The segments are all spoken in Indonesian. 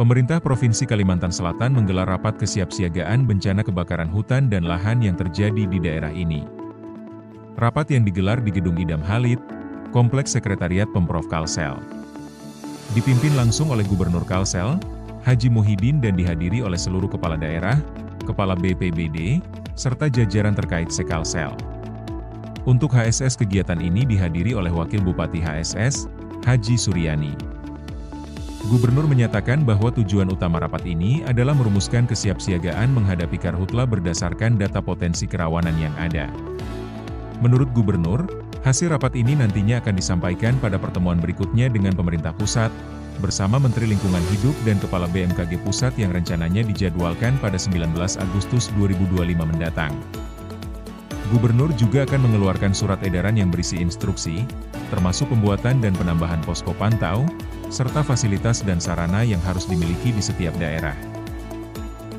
Pemerintah Provinsi Kalimantan Selatan menggelar rapat kesiapsiagaan bencana kebakaran hutan dan lahan yang terjadi di daerah ini. Rapat yang digelar di Gedung Idam Halid, Kompleks Sekretariat Pemprov Kalsel. Dipimpin langsung oleh Gubernur Kalsel, Haji Muhyiddin, dan dihadiri oleh seluruh kepala daerah, kepala BPBD, serta jajaran terkait se-Kalsel. Untuk HSS, kegiatan ini dihadiri oleh Wakil Bupati HSS, Haji Suryani. Gubernur menyatakan bahwa tujuan utama rapat ini adalah merumuskan kesiapsiagaan menghadapi karhutla berdasarkan data potensi kerawanan yang ada. Menurut Gubernur, hasil rapat ini nantinya akan disampaikan pada pertemuan berikutnya dengan pemerintah pusat, bersama Menteri Lingkungan Hidup dan Kepala BMKG Pusat yang rencananya dijadwalkan pada 19 Agustus 2025 mendatang. Gubernur juga akan mengeluarkan surat edaran yang berisi instruksi, termasuk pembuatan dan penambahan posko pantau, serta fasilitas dan sarana yang harus dimiliki di setiap daerah.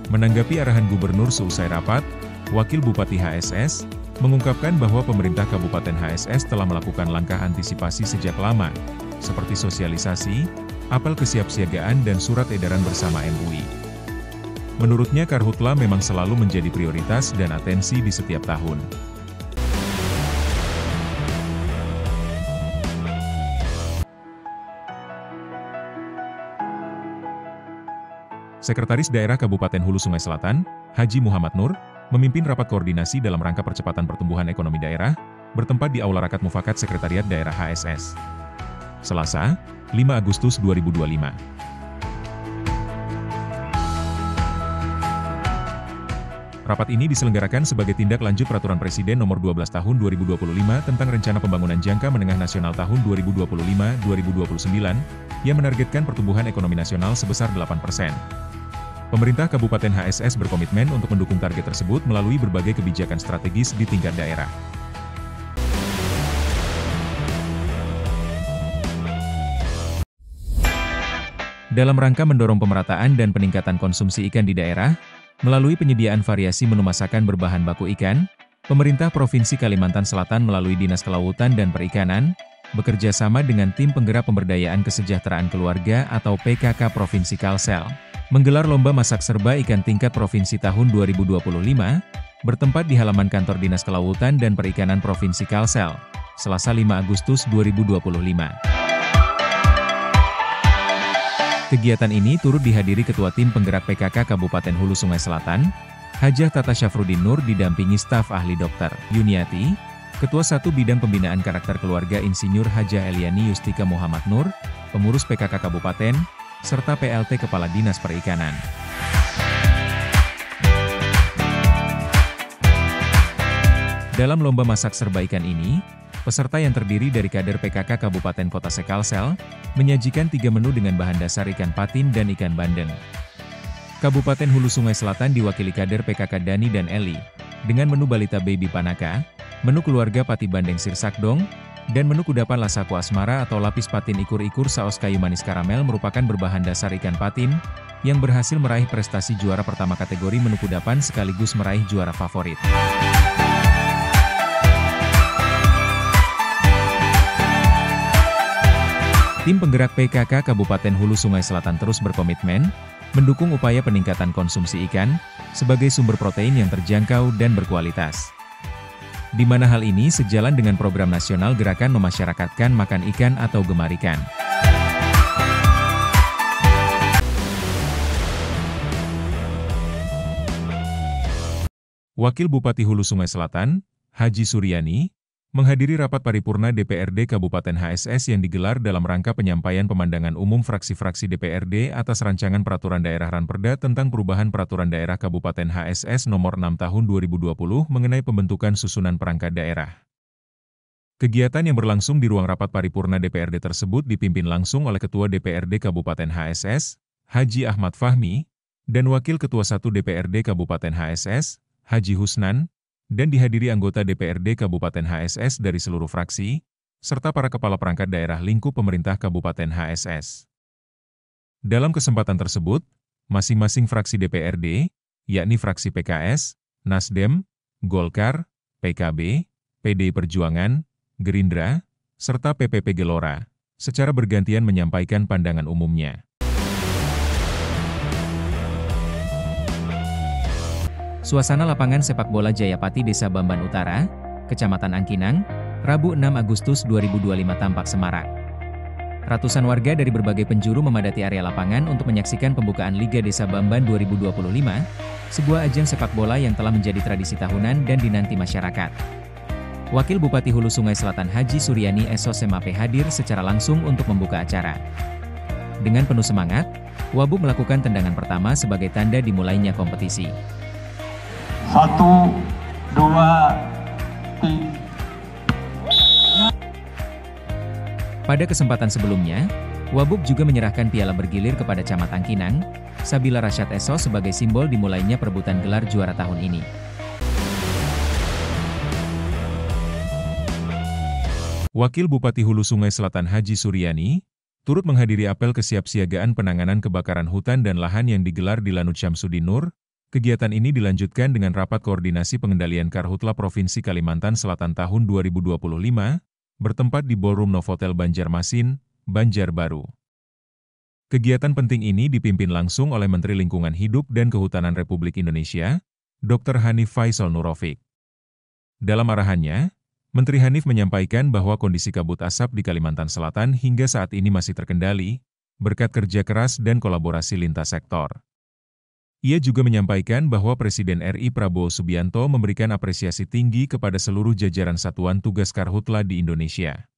Menanggapi arahan Gubernur seusai rapat, Wakil Bupati HSS mengungkapkan bahwa pemerintah Kabupaten HSS telah melakukan langkah antisipasi sejak lama, seperti sosialisasi, apel kesiapsiagaan dan surat edaran bersama MUI. Menurutnya karhutla memang selalu menjadi prioritas dan atensi di setiap tahun. Sekretaris Daerah Kabupaten Hulu Sungai Selatan, Haji Muhammad Nur, memimpin rapat koordinasi dalam rangka percepatan pertumbuhan ekonomi daerah, bertempat di Aula Rakat Mufakat Sekretariat Daerah HSS. Selasa, 5 Agustus 2025. Rapat ini diselenggarakan sebagai tindak lanjut Peraturan Presiden Nomor 12 Tahun 2025 tentang Rencana Pembangunan Jangka Menengah Nasional tahun 2025-2029, yang menargetkan pertumbuhan ekonomi nasional sebesar 8%. Pemerintah Kabupaten HSS berkomitmen untuk mendukung target tersebut melalui berbagai kebijakan strategis di tingkat daerah. Dalam rangka mendorong pemerataan dan peningkatan konsumsi ikan di daerah, melalui penyediaan variasi menu masakan berbahan baku ikan, pemerintah Provinsi Kalimantan Selatan melalui Dinas Kelautan dan Perikanan, bekerja sama dengan Tim Penggerak Pemberdayaan Kesejahteraan Keluarga atau PKK Provinsi Kalsel, menggelar Lomba Masak Serba Ikan Tingkat Provinsi tahun 2025, bertempat di halaman kantor Dinas Kelautan dan Perikanan Provinsi Kalsel, Selasa 5 Agustus 2025. Kegiatan ini turut dihadiri Ketua Tim Penggerak PKK Kabupaten Hulu Sungai Selatan, Hajah Tata Syafruddin Nur didampingi staf ahli Dr. Yuniati, Ketua 1 Bidang Pembinaan Karakter Keluarga Insinyur Hajah Eliani Yustika Muhammad Nur, Pengurus PKK Kabupaten, serta PLT Kepala Dinas Perikanan. Dalam Lomba Masak Serba Ikan ini, peserta yang terdiri dari kader PKK Kabupaten Kota se-Kalsel, menyajikan 3 menu dengan bahan dasar ikan patin dan ikan bandeng. Kabupaten Hulu Sungai Selatan diwakili kader PKK Dani dan Eli, dengan menu Balita Baby Panaka, menu keluarga Pati Bandeng Sirsakdong, dan menu kudapan Lasaku Asmara atau lapis patin ikur-ikur saus kayu manis karamel merupakan berbahan dasar ikan patin, yang berhasil meraih prestasi juara pertama kategori menu kudapan sekaligus meraih juara favorit. Tim Penggerak PKK Kabupaten Hulu Sungai Selatan terus berkomitmen, mendukung upaya peningkatan konsumsi ikan, sebagai sumber protein yang terjangkau dan berkualitas. Di mana hal ini sejalan dengan program nasional Gerakan Memasyarakatkan Makan Ikan atau Gemar Ikan. Wakil Bupati Hulu Sungai Selatan, Haji Suryani, menghadiri rapat paripurna DPRD Kabupaten HSS yang digelar dalam rangka penyampaian pemandangan umum fraksi-fraksi DPRD atas rancangan Peraturan Daerah Ranperda tentang perubahan Peraturan Daerah Kabupaten HSS Nomor 6 Tahun 2020 mengenai pembentukan susunan perangkat daerah. Kegiatan yang berlangsung di ruang rapat paripurna DPRD tersebut dipimpin langsung oleh Ketua DPRD Kabupaten HSS, Haji Ahmad Fahmi, dan Wakil Ketua 1 DPRD Kabupaten HSS, Haji Husnan, dan dihadiri anggota DPRD Kabupaten HSS dari seluruh fraksi, serta para kepala perangkat daerah lingkup pemerintah Kabupaten HSS. Dalam kesempatan tersebut, masing-masing fraksi DPRD, yakni fraksi PKS, Nasdem, Golkar, PKB, PDI Perjuangan, Gerindra, serta PPP Gelora, secara bergantian menyampaikan pandangan umumnya. Suasana lapangan sepak bola Jayapati Desa Bamban Utara, Kecamatan Angkinang, Rabu 6 Agustus 2025 tampak semarak. Ratusan warga dari berbagai penjuru memadati area lapangan untuk menyaksikan pembukaan Liga Desa Bamban 2025, sebuah ajang sepak bola yang telah menjadi tradisi tahunan dan dinanti masyarakat. Wakil Bupati Hulu Sungai Selatan Haji Suryani SOSMAP hadir secara langsung untuk membuka acara. Dengan penuh semangat, Wabub melakukan tendangan pertama sebagai tanda dimulainya kompetisi. 1, 2, 3. Pada kesempatan sebelumnya, Wabub juga menyerahkan piala bergilir kepada Camat Angkinang, Sabila Rasyad SO sebagai simbol dimulainya perebutan gelar juara tahun ini. Wakil Bupati Hulu Sungai Selatan Haji Suryani turut menghadiri apel kesiapsiagaan penanganan kebakaran hutan dan lahan yang digelar di Lanut Syamsuddin Nur. Kegiatan ini dilanjutkan dengan rapat koordinasi pengendalian Karhutla Provinsi Kalimantan Selatan tahun 2025, bertempat di Ballroom Novotel Banjarmasin, Banjarbaru. Kegiatan penting ini dipimpin langsung oleh Menteri Lingkungan Hidup dan Kehutanan Republik Indonesia, Dr. Hanif Faisal Nurofik. Dalam arahannya, Menteri Hanif menyampaikan bahwa kondisi kabut asap di Kalimantan Selatan hingga saat ini masih terkendali, berkat kerja keras dan kolaborasi lintas sektor. Ia juga menyampaikan bahwa Presiden RI Prabowo Subianto memberikan apresiasi tinggi kepada seluruh jajaran satuan tugas Karhutla di Indonesia.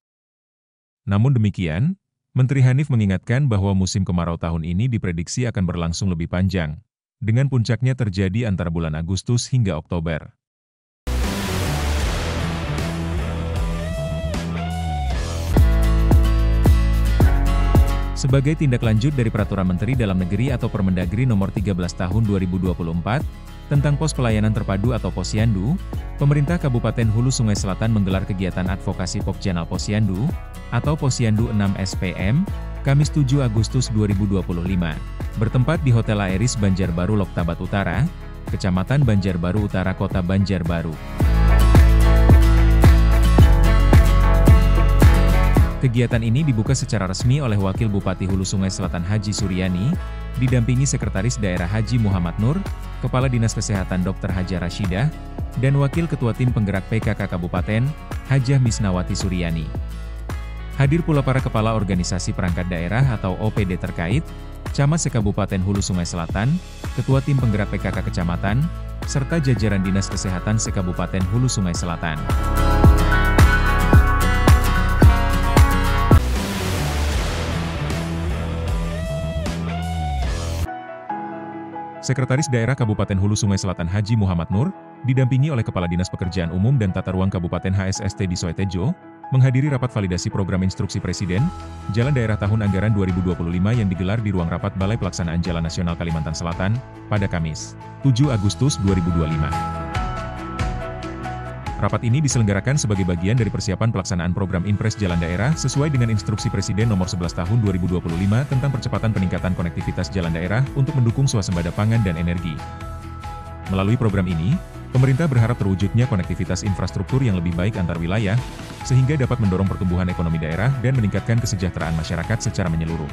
Namun demikian, Menteri Hanif mengingatkan bahwa musim kemarau tahun ini diprediksi akan berlangsung lebih panjang, dengan puncaknya terjadi antara bulan Agustus hingga Oktober. Sebagai tindak lanjut dari Peraturan Menteri Dalam Negeri atau Permendagri Nomor 13 Tahun 2024, tentang Pos Pelayanan Terpadu atau Posyandu, Pemerintah Kabupaten Hulu Sungai Selatan menggelar kegiatan advokasi Pokjanal Posyandu, atau Posyandu 6 SPM, Kamis 7 Agustus 2025, bertempat di Hotel Aeris Banjarbaru Loktabat Utara, Kecamatan Banjarbaru Utara Kota Banjarbaru. Kegiatan ini dibuka secara resmi oleh Wakil Bupati Hulu Sungai Selatan Haji Suryani, didampingi Sekretaris Daerah Haji Muhammad Nur, Kepala Dinas Kesehatan Dr. Hajah Rashidah, dan Wakil Ketua Tim Penggerak PKK Kabupaten, Hajah Misnawati Suryani. Hadir pula para Kepala Organisasi Perangkat Daerah atau OPD terkait, Camat se-Kabupaten Hulu Sungai Selatan, Ketua Tim Penggerak PKK Kecamatan, serta jajaran Dinas Kesehatan se-Kabupaten Hulu Sungai Selatan. Sekretaris Daerah Kabupaten Hulu Sungai Selatan Haji Muhammad Nur, didampingi oleh Kepala Dinas Pekerjaan Umum dan Tata Ruang Kabupaten HSST di Soetejo, menghadiri rapat validasi program instruksi Presiden, Jalan Daerah Tahun Anggaran 2025 yang digelar di ruang rapat Balai Pelaksanaan Jalan Nasional Kalimantan Selatan, pada Kamis, 7 Agustus 2025. Rapat ini diselenggarakan sebagai bagian dari persiapan pelaksanaan program Inpres Jalan Daerah sesuai dengan Instruksi Presiden Nomor 11 Tahun 2025 tentang percepatan peningkatan konektivitas jalan daerah untuk mendukung swasembada pangan dan energi. Melalui program ini, pemerintah berharap terwujudnya konektivitas infrastruktur yang lebih baik antar wilayah, sehingga dapat mendorong pertumbuhan ekonomi daerah dan meningkatkan kesejahteraan masyarakat secara menyeluruh.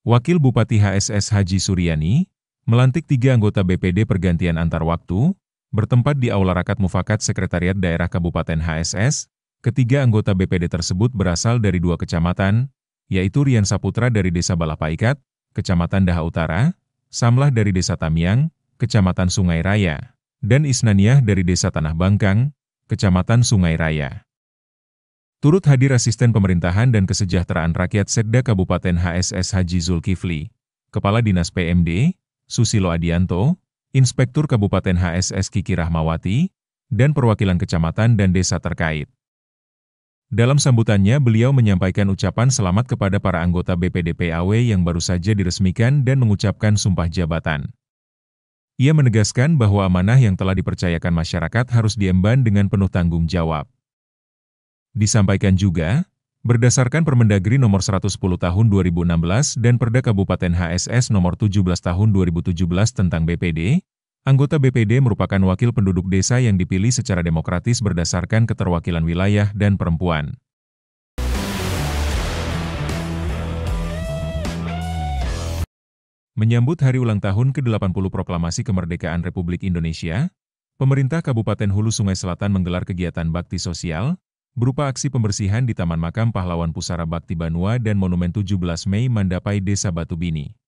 Wakil Bupati HSS Haji Suryani melantik 3 anggota BPD pergantian antar waktu, bertempat di Aula Rakat Mufakat Sekretariat Daerah Kabupaten HSS. Ketiga anggota BPD tersebut berasal dari 2 kecamatan, yaitu Rian Saputra dari Desa Balapaikat, Kecamatan Daha Utara, Samlah dari Desa Tamiang, Kecamatan Sungai Raya, dan Isnaniah dari Desa Tanah Bangkang, Kecamatan Sungai Raya. Turut hadir Asisten Pemerintahan dan Kesejahteraan Rakyat Setda Kabupaten HSS Haji Zulkifli, Kepala Dinas PMD, Susilo Adianto, Inspektur Kabupaten HSS Kiki Rahmawati, dan perwakilan kecamatan dan desa terkait. Dalam sambutannya beliau menyampaikan ucapan selamat kepada para anggota BPD PAW yang baru saja diresmikan dan mengucapkan sumpah jabatan. Ia menegaskan bahwa amanah yang telah dipercayakan masyarakat harus diemban dengan penuh tanggung jawab. Disampaikan juga, berdasarkan Permendagri Nomor 110 Tahun 2016 dan Perda Kabupaten HSS Nomor 17 Tahun 2017 tentang BPD, anggota BPD merupakan wakil penduduk desa yang dipilih secara demokratis berdasarkan keterwakilan wilayah dan perempuan. Menyambut hari ulang tahun ke-80 Proklamasi Kemerdekaan Republik Indonesia, pemerintah Kabupaten Hulu Sungai Selatan menggelar kegiatan bakti sosial, berupa aksi pembersihan di Taman Makam Pahlawan Pusara Bakti Banua dan Monumen 17 Mei Mandapai Desa Batubini.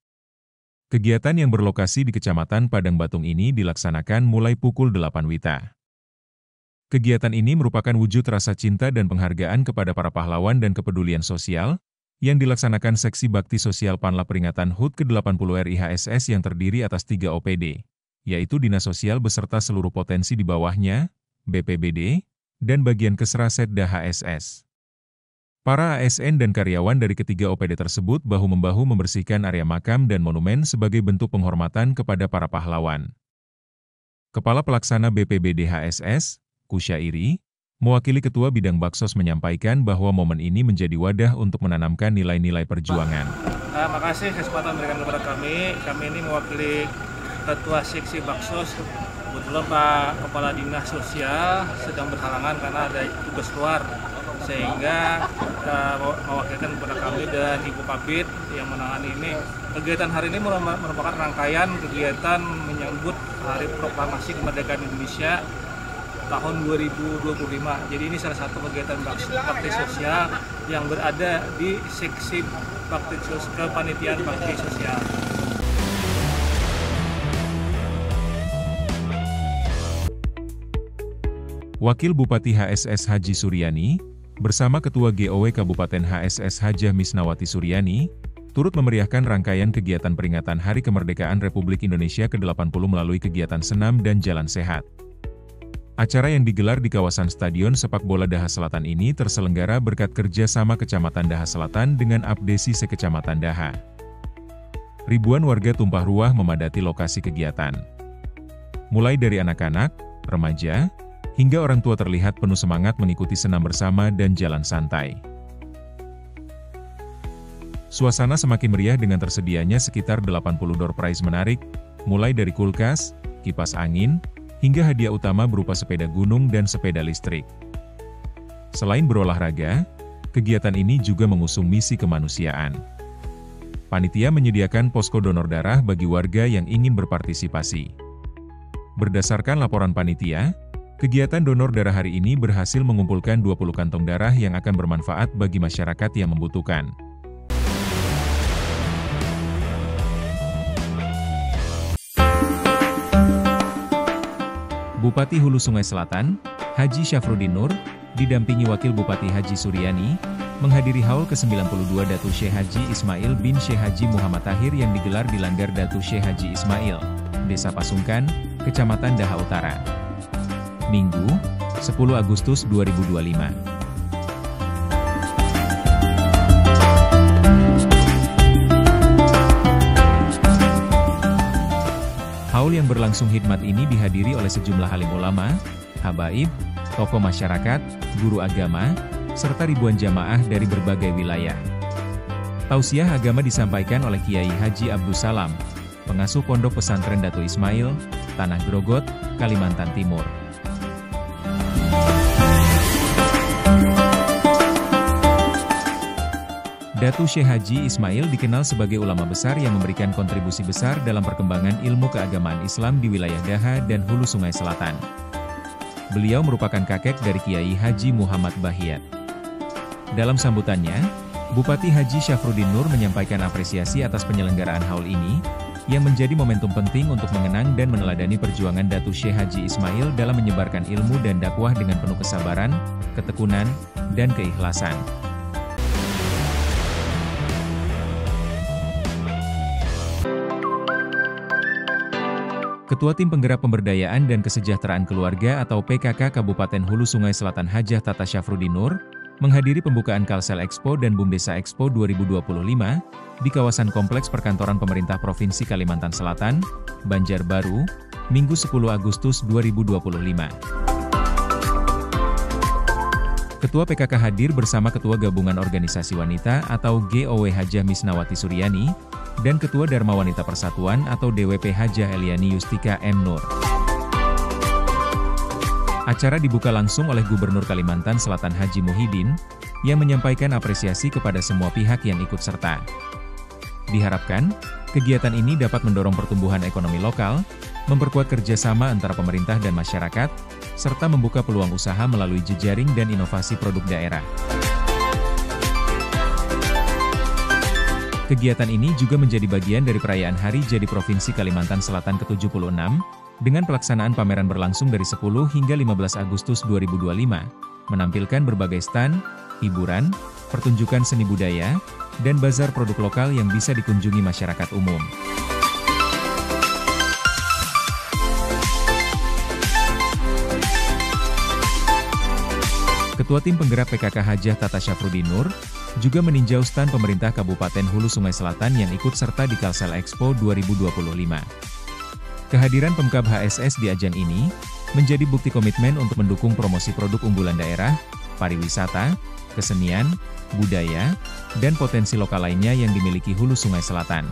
Kegiatan yang berlokasi di Kecamatan Padang Batung ini dilaksanakan mulai pukul 8 WITA. Kegiatan ini merupakan wujud rasa cinta dan penghargaan kepada para pahlawan dan kepedulian sosial, yang dilaksanakan Seksi Bakti Sosial Panla Peringatan HUT ke-80 RIHSS yang terdiri atas 3 OPD, yaitu Dinas Sosial beserta seluruh potensi di bawahnya, BPBD, dan bagian Kesrasetda HSS. Para ASN dan karyawan dari ketiga OPD tersebut bahu-membahu membersihkan area makam dan monumen sebagai bentuk penghormatan kepada para pahlawan. Kepala Pelaksana BPBD HSS, Kusyairi, mewakili Ketua Bidang Baksos menyampaikan bahwa momen ini menjadi wadah untuk menanamkan nilai-nilai perjuangan. Terima kasih kesempatan berikan kepada kami. Kami ini mewakili Ketua Seksi Baksos. Kebetulan Pak Kepala Dinas Sosial sedang berhalangan karena ada tugas luar, sehingga mewakilkan kepada kami dan Ibu Kabid yang menangani ini. Kegiatan hari ini merupakan rangkaian kegiatan menyambut Hari Proklamasi Kemerdekaan Indonesia tahun 2025. Jadi ini salah satu kegiatan bakti sosial yang berada di Seksi Bakti Sosial Kepanitiaan Bakti Sosial. Wakil Bupati HSS Haji Suryani, bersama Ketua GOW Kabupaten HSS Hajah Misnawati Suryani, turut memeriahkan rangkaian kegiatan peringatan Hari Kemerdekaan Republik Indonesia ke-80 melalui kegiatan senam dan jalan sehat. Acara yang digelar di kawasan Stadion Sepak Bola Daha Selatan ini terselenggara berkat kerjasama Kecamatan Daha Selatan dengan Apdesi Sekecamatan Daha. Ribuan warga tumpah ruah memadati lokasi kegiatan. Mulai dari anak-anak, remaja, hingga orang tua terlihat penuh semangat mengikuti senam bersama dan jalan santai. Suasana semakin meriah dengan tersedianya sekitar 80 door prize menarik, mulai dari kulkas, kipas angin, hingga hadiah utama berupa sepeda gunung dan sepeda listrik. Selain berolahraga, kegiatan ini juga mengusung misi kemanusiaan. Panitia menyediakan posko donor darah bagi warga yang ingin berpartisipasi. Berdasarkan laporan panitia, kegiatan donor darah hari ini berhasil mengumpulkan 20 kantong darah yang akan bermanfaat bagi masyarakat yang membutuhkan. Bupati Hulu Sungai Selatan, Haji Syafruddin Nur, didampingi Wakil Bupati Haji Suryani, menghadiri haul ke-92 Datu Syekh Haji Ismail bin Syekh Haji Muhammad Tahir yang digelar di Langgar Datu Syekh Haji Ismail, Desa Pasungkan, Kecamatan Daha Utara. Minggu, 10 Agustus 2025. Haul yang berlangsung hikmat ini dihadiri oleh sejumlah alim ulama, habaib, tokoh masyarakat, guru agama, serta ribuan jamaah dari berbagai wilayah. Tausiah agama disampaikan oleh Kiai Haji Abdul Salam, pengasuh Pondok Pesantren Datu Ismail, Tanah Grogot, Kalimantan Timur. Datu Syekh Haji Ismail dikenal sebagai ulama besar yang memberikan kontribusi besar dalam perkembangan ilmu keagamaan Islam di wilayah Daha dan Hulu Sungai Selatan. Beliau merupakan kakek dari Kiai Haji Muhammad Bahiyat. Dalam sambutannya, Bupati Haji Syafruddin Nur menyampaikan apresiasi atas penyelenggaraan haul ini, yang menjadi momentum penting untuk mengenang dan meneladani perjuangan Datu Syekh Haji Ismail dalam menyebarkan ilmu dan dakwah dengan penuh kesabaran, ketekunan, dan keikhlasan. Ketua Tim Penggerak Pemberdayaan dan Kesejahteraan Keluarga atau PKK Kabupaten Hulu Sungai Selatan Hajah Tata Syafruddin Nur, menghadiri pembukaan Kalsel Expo dan Bumdesa Expo 2025, di kawasan Kompleks Perkantoran Pemerintah Provinsi Kalimantan Selatan, Banjarbaru, Minggu 10 Agustus 2025. Ketua PKK hadir bersama Ketua Gabungan Organisasi Wanita atau GOW Hajah Misnawati Suryani, dan Ketua Dharma Wanita Persatuan atau DWP Hajah Eliani Yustika M. Nur. Acara dibuka langsung oleh Gubernur Kalimantan Selatan Haji Muhyiddin, yang menyampaikan apresiasi kepada semua pihak yang ikut serta. Diharapkan, Kegiatan ini dapat mendorong pertumbuhan ekonomi lokal, memperkuat kerjasama antara pemerintah dan masyarakat, serta membuka peluang usaha melalui jejaring dan inovasi produk daerah. Kegiatan ini juga menjadi bagian dari perayaan Hari Jadi Provinsi Kalimantan Selatan ke-76, dengan pelaksanaan pameran berlangsung dari 10 hingga 15 Agustus 2025, menampilkan berbagai stand, hiburan, pertunjukan seni budaya, dan bazar produk lokal yang bisa dikunjungi masyarakat umum. Ketua Tim Penggerak PKK Hajah Tata Syafruddin Nur, juga meninjau stand pemerintah Kabupaten Hulu Sungai Selatan yang ikut serta di Kalsel Expo 2025. Kehadiran Pemkab HSS di ajang ini, menjadi bukti komitmen untuk mendukung promosi produk unggulan daerah, pariwisata, kesenian, budaya, dan potensi lokal lainnya yang dimiliki Hulu Sungai Selatan.